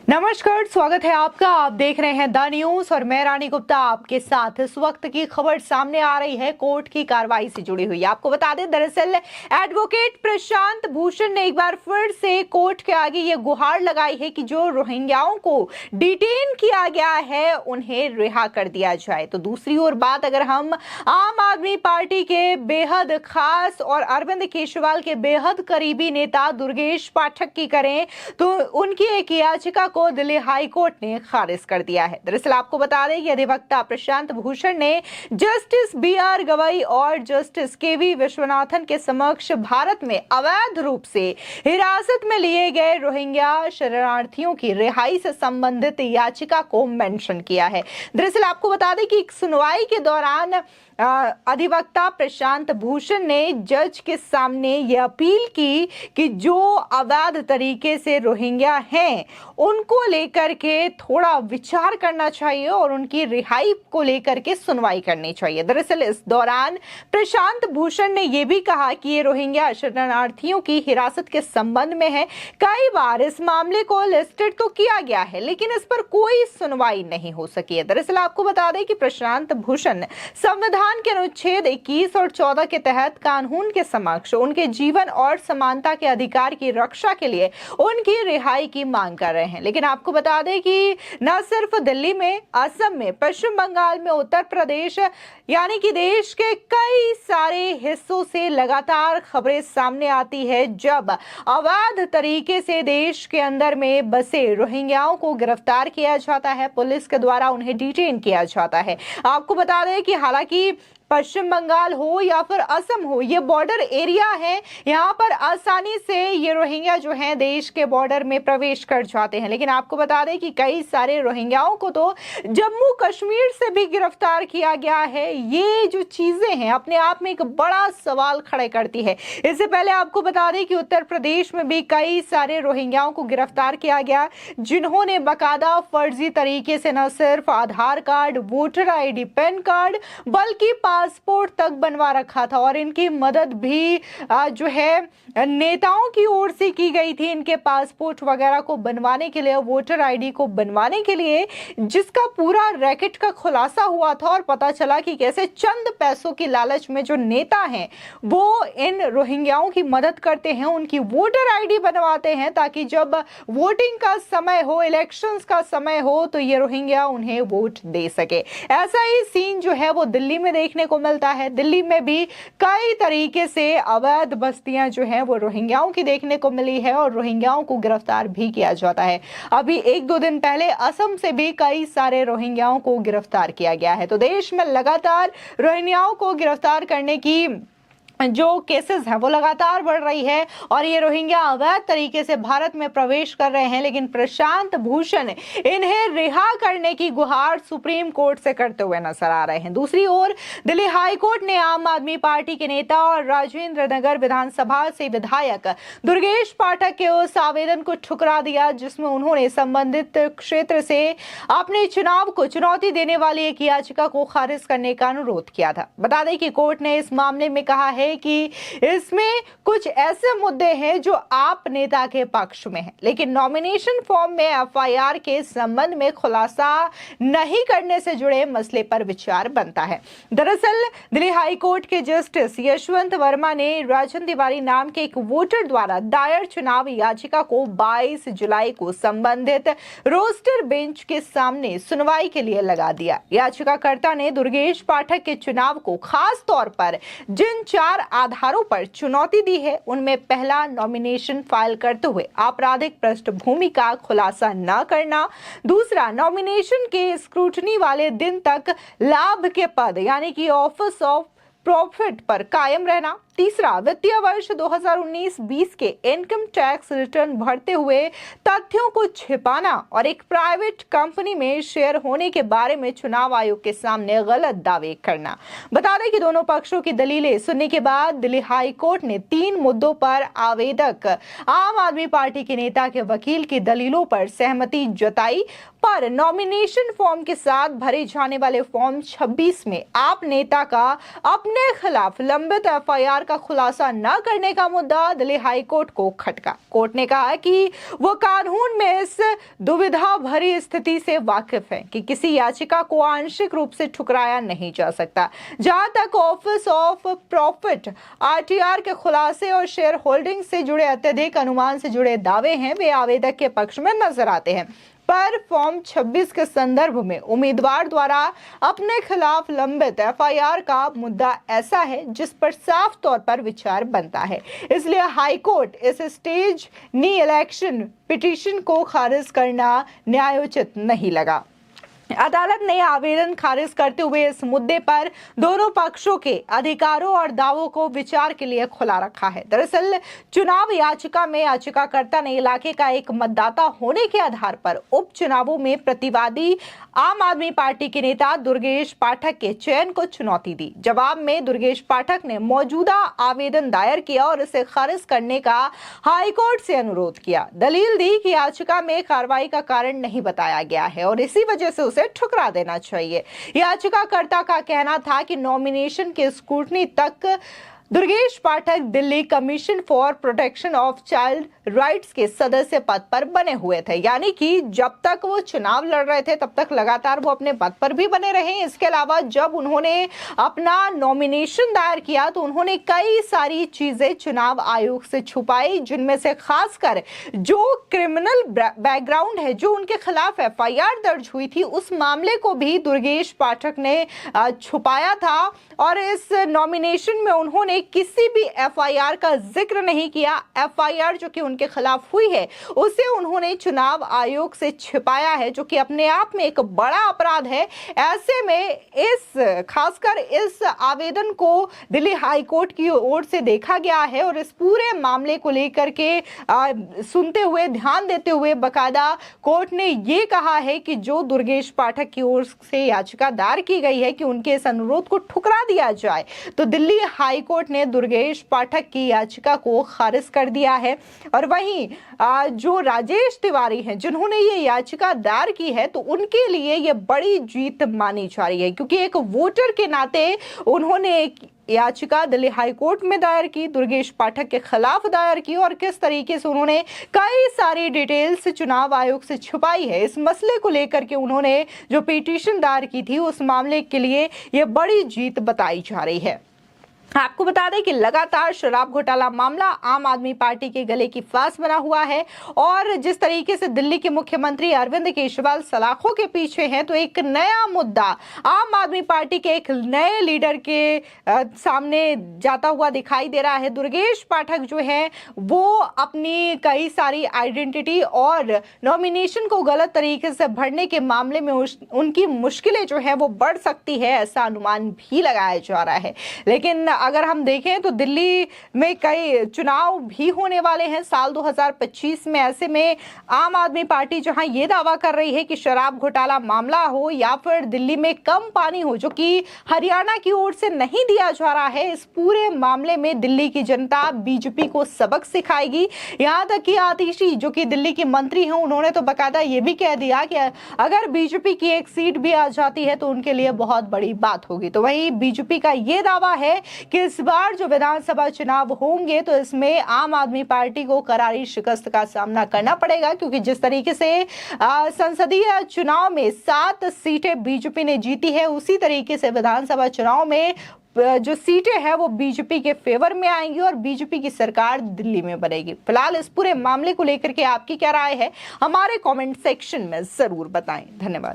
नमस्कार, स्वागत है आपका। आप देख रहे हैं द न्यूज और मैं रानी गुप्ता आपके साथ। इस वक्त की खबर सामने आ रही है कोर्ट की कार्रवाई से जुड़ी हुई। आपको बता दें, दरअसल एडवोकेट प्रशांत भूषण ने एक बार फिर से कोर्ट के आगे ये गुहार लगाई है कि जो रोहिंग्याओं को डिटेन किया गया है उन्हें रिहा कर दिया जाए। तो दूसरी ओर बात अगर हम आम आदमी पार्टी के बेहद खास और अरविंद केजरीवाल के बेहद करीबी नेता दुर्गेश पाठक की करें तो उनकी एक याचिका को दिल्ली हाई कोर्ट ने खारिज कर दिया है। दरअसल आपको बता दें कि अधिवक्ता प्रशांत भूषण ने जस्टिस बी.आर. गवई और जस्टिस के.वी. विश्वनाथन के समक्ष भारत में अवैध रूप से हिरासत में लिए गए रोहिंग्या शरणार्थियों की रिहाई से संबंधित याचिका को मेंशन किया है। दरअसल आपको बता दें कि सुनवाई के दौरान अधिवक्ता प्रशांत भूषण ने जज के सामने यह अपील की कि जो अवैध तरीके से रोहिंग्या हैं उनको लेकर के थोड़ा विचार करना चाहिए और उनकी रिहाई को लेकर के सुनवाई करनी चाहिए। दरअसल इस दौरान प्रशांत भूषण ने यह भी कहा कि ये रोहिंग्या शरणार्थियों की हिरासत के संबंध में है। कई बार इस मामले को लिस्टेड तो किया गया है लेकिन इस पर कोई सुनवाई नहीं हो सकी है। दरअसल आपको बता दें कि प्रशांत भूषण संविधान के अनुच्छेद 21 और 14 के तहत कानून के समक्ष उनके जीवन और समानता के अधिकार की रक्षा के लिए उनकी रिहाई की मांग कर रहे हैं। लेकिन आपको बता दें कि न सिर्फ दिल्ली में, असम में, पश्चिम बंगाल में, उत्तर प्रदेश यानी कि देश के कई सारे हिस्सों से लगातार खबरें सामने आती है जब अवैध तरीके से देश के अंदर में बसे रोहिंग्याओं को गिरफ्तार किया जाता है, पुलिस के द्वारा उन्हें डिटेन किया जाता है। आपको बता दें कि हालांकि पश्चिम बंगाल हो या फिर असम हो, ये बॉर्डर एरिया है, यहाँ पर आसानी से ये रोहिंग्या जो हैं देश के बॉर्डर में प्रवेश कर जाते हैं। लेकिन आपको बता दें कि कई सारे रोहिंग्याओं को तो जम्मू कश्मीर से भी गिरफ्तार किया गया है। ये जो चीजें हैं अपने आप में एक बड़ा सवाल खड़े करती है। इससे पहले आपको बता दें कि उत्तर प्रदेश में भी कई सारे रोहिंग्याओं को गिरफ्तार किया गया जिन्होंने बकायदा फर्जी तरीके से न सिर्फ Aadhaar card, voter ID, PAN card बल्कि पासपोर्ट तक बनवा रखा था और इनकी मदद भी जो है नेताओं की ओर से की गई थी इनके पासपोर्ट वगैरह को बनवाने के लिए, वोटर ID को बनवाने के लिए, जिसका पूरा रैकेट का खुलासा हुआ था और पता चला कि कैसे चंद पैसों की लालच में जो नेता हैं वो इन रोहिंग्याओं की मदद करते हैं, उनकी वोटर ID बनवाते हैं ताकि जब वोटिंग का समय हो, इलेक्शंस का समय हो तो ये रोहिंग्या उन्हें वोट दे सके। ऐसा ही सीन जो है वो दिल्ली में देखने को मिलता है। दिल्ली में भी कई तरीके से अवैध बस्तियां जो हैं वो रोहिंग्याओं की देखने को मिली है और रोहिंग्याओं को गिरफ्तार भी किया जाता है। अभी 1-2 दिन पहले असम से भी कई सारे रोहिंग्याओं को गिरफ्तार किया गया है। तो देश में लगातार रोहिंग्याओं को गिरफ्तार करने की जो केसेस हैं वो लगातार बढ़ रही है और ये रोहिंग्या अवैध तरीके से भारत में प्रवेश कर रहे हैं। लेकिन प्रशांत भूषण इन्हें रिहा करने की गुहार सुप्रीम कोर्ट से करते हुए नजर आ रहे हैं। दूसरी ओर दिल्ली हाई कोर्ट ने आम आदमी पार्टी के नेता और राजेंद्र नगर विधानसभा से विधायक दुर्गेश पाठक के उस आवेदन को ठुकरा दिया जिसमें उन्होंने संबंधित क्षेत्र से अपने चुनाव को चुनौती देने वाली एक याचिका को खारिज करने का अनुरोध किया था। बता दें कि कोर्ट ने इस मामले में कहा है कि इसमें कुछ ऐसे मुद्दे हैं जो आप नेता के पक्ष में हैं लेकिन नॉमिनेशन फॉर्म में FIR के संबंध में खुलासा नहीं करने से जुड़े मसले पर विचार बनता है। दरअसल दिल्ली हाई कोर्ट के जस्टिस यशवंत वर्मा ने राजन तिवारी नाम के एक वोटर द्वारा दायर चुनाव याचिका को 22 जुलाई को संबंधित रोस्टर बेंच के सामने सुनवाई के लिए लगा दिया। याचिकाकर्ता ने दुर्गेश पाठक के चुनाव को खास तौर पर जिन 4 आधारों पर चुनौती दी है उनमें पहला, नॉमिनेशन फाइल करते हुए आपराधिक पृष्ठभूमि का खुलासा न करना, दूसरा, नॉमिनेशन के स्क्रूटनी वाले दिन तक लाभ के पद यानी कि ऑफिस ऑफ प्रॉफिट पर कायम रहना, तीसरा, वित्तीय वर्ष 2019-20 के इनकम टैक्स रिटर्न भरते हुए तथ्यों को छिपाना और एक प्राइवेट कंपनी में शेयर होने के बारे में चुनाव आयोग के सामने गलत दावे करना। बता दें कि दोनों पक्षों की दलीलें सुनने के बाद दिल्ली हाई कोर्ट ने 3 मुद्दों पर आवेदक आम आदमी पार्टी के नेता के वकील की दलीलों पर सहमति जताई पर नॉमिनेशन फॉर्म के साथ भरे जाने वाले फॉर्म 26 में आप नेता का अपने खिलाफ लंबित FIR का खुलासा न करने का मुद्दा दिल्ली हाई कोर्ट को खटका। कोर्ट ने कहा कि वो कानून में इस दुविधा भरी स्थिति से वाकिफ है कि किसी याचिका को आंशिक रूप से ठुकराया नहीं जा सकता। जहां तक ऑफिस ऑफ प्रॉफिट आरटीआर के खुलासे और शेयर होल्डिंग से जुड़े अत्यधिक अनुमान से जुड़े दावे हैं, वे आवेदक के पक्ष में नजर आते हैं। पर फॉर्म 26 के संदर्भ में उम्मीदवार द्वारा अपने खिलाफ लंबित एफआईआर का मुद्दा ऐसा है जिस पर साफ तौर पर विचार बनता है। इसलिए हाईकोर्ट इस स्टेज नी इलेक्शन पिटीशन को खारिज करना न्यायोचित नहीं लगा। अदालत ने आवेदन खारिज करते हुए इस मुद्दे पर दोनों पक्षों के अधिकारों और दावों को विचार के लिए खुला रखा है। दरअसल चुनाव याचिका में याचिकाकर्ता ने इलाके का एक मतदाता होने के आधार पर उपचुनावों में प्रतिवादी आम आदमी पार्टी के नेता दुर्गेश पाठक के चयन को चुनौती दी। जवाब में दुर्गेश पाठक ने मौजूदा आवेदन दायर किया और इसे खारिज करने का हाईकोर्ट से अनुरोध किया। दलील दी कि याचिका में कार्रवाई का कारण नहीं बताया गया है और इसी वजह से उसे ठुकरा देना चाहिए। याचिकाकर्ता का कहना था कि नॉमिनेशन के स्क्रूटनी तक Durgesh Pathak Delhi commission for protection of child rights के सदस्य पद पर बने हुए थे, यानी कि जब तक वो चुनाव लड़ रहे थे तब तक लगातार वो अपने पद पर भी बने रहे। इसके अलावा जब उन्होंने अपना नॉमिनेशन दायर किया तो उन्होंने कई सारी चीजें चुनाव आयोग से छुपाई, जिनमें से खासकर जो क्रिमिनल बैकग्राउंड है, जो उनके खिलाफ एफआईआर दर्ज हुई थी, उस मामले को भी दुर्गेश पाठक ने छुपाया था। और इस नॉमिनेशन में उन्होंने किसी भी एफआईआर का जिक्र नहीं किया। एफआईआर जो कि उनके खिलाफ हुई है उसे उन्होंने चुनाव आयोग से छिपाया है, जो कि अपने आप में एक बड़ा अपराध है। ऐसे में खासकर इस आवेदन को दिल्ली हाई कोर्ट की ओर से देखा गया है और इस पूरे मामले को लेकर के सुनते हुए, ध्यान देते हुए बकायदा कोर्ट ने ये कहा है कि जो दुर्गेश पाठक की ओर से याचिका दायर की गई है कि उनके इस अनुरोध को ठुकरा दिया जाए, तो दिल्ली हाई कोर्ट ने दुर्गेश पाठक की याचिका को खारिज कर दिया है। और वहीं जो राजेश तिवारी हैं, जिन्होंने ये याचिका दायर की है, तो उनके लिए ये बड़ी जीत मानी जा रही है, क्योंकि एक वोटर के नाते उन्होंने एक याचिका दिल्ली हाई कोर्ट में दायर की, दुर्गेश पाठक के खिलाफ दायर की, और किस तरीके से उन्होंने कई सारी डिटेल्स चुनाव आयोग से छुपाई है। इस मसले को लेकर के उन्होंने जो पिटीशन दायर की थी, उस मामले के लिए यह बड़ी जीत बताई जा रही है। आपको बता दें कि लगातार शराब घोटाला मामला आम आदमी पार्टी के गले की फांस बना हुआ है और जिस तरीके से दिल्ली के मुख्यमंत्री अरविंद केजरीवाल सलाखों के पीछे हैं, तो एक नया मुद्दा आम आदमी पार्टी के एक नए लीडर के सामने जाता हुआ दिखाई दे रहा है। दुर्गेश पाठक जो है वो अपनी कई सारी आइडेंटिटी और नॉमिनेशन को गलत तरीके से भरने के मामले में उनकी मुश्किलें जो है वो बढ़ सकती है, ऐसा अनुमान भी लगाया जा रहा है। लेकिन अगर हम देखें तो दिल्ली में कई चुनाव भी होने वाले हैं साल 2025 में। ऐसे में आम आदमी पार्टी जहां ये दावा कर रही है कि शराब घोटाला मामला हो या फिर दिल्ली में कम पानी हो, जो कि हरियाणा की ओर से नहीं दिया जा रहा है, इस पूरे मामले में दिल्ली की जनता बीजेपी को सबक सिखाएगी। यहां तक कि आतिशी जो कि दिल्ली की मंत्री हैं, उन्होंने तो बकायदा ये भी कह दिया कि अगर बीजेपी की एक सीट भी आ जाती है तो उनके लिए बहुत बड़ी बात होगी। तो वहीं बीजेपी का ये दावा है कि इस बार जो विधानसभा चुनाव होंगे तो इसमें आम आदमी पार्टी को करारी शिकस्त का सामना करना पड़ेगा, क्योंकि जिस तरीके से संसदीय चुनाव में 7 सीटें बीजेपी ने जीती है, उसी तरीके से विधानसभा चुनाव में जो सीटें हैं वो बीजेपी के फेवर में आएंगी और बीजेपी की सरकार दिल्ली में बनेगी। फिलहाल इस पूरे मामले को लेकर के आपकी क्या राय है, हमारे कमेंट सेक्शन में जरूर बताएं। धन्यवाद।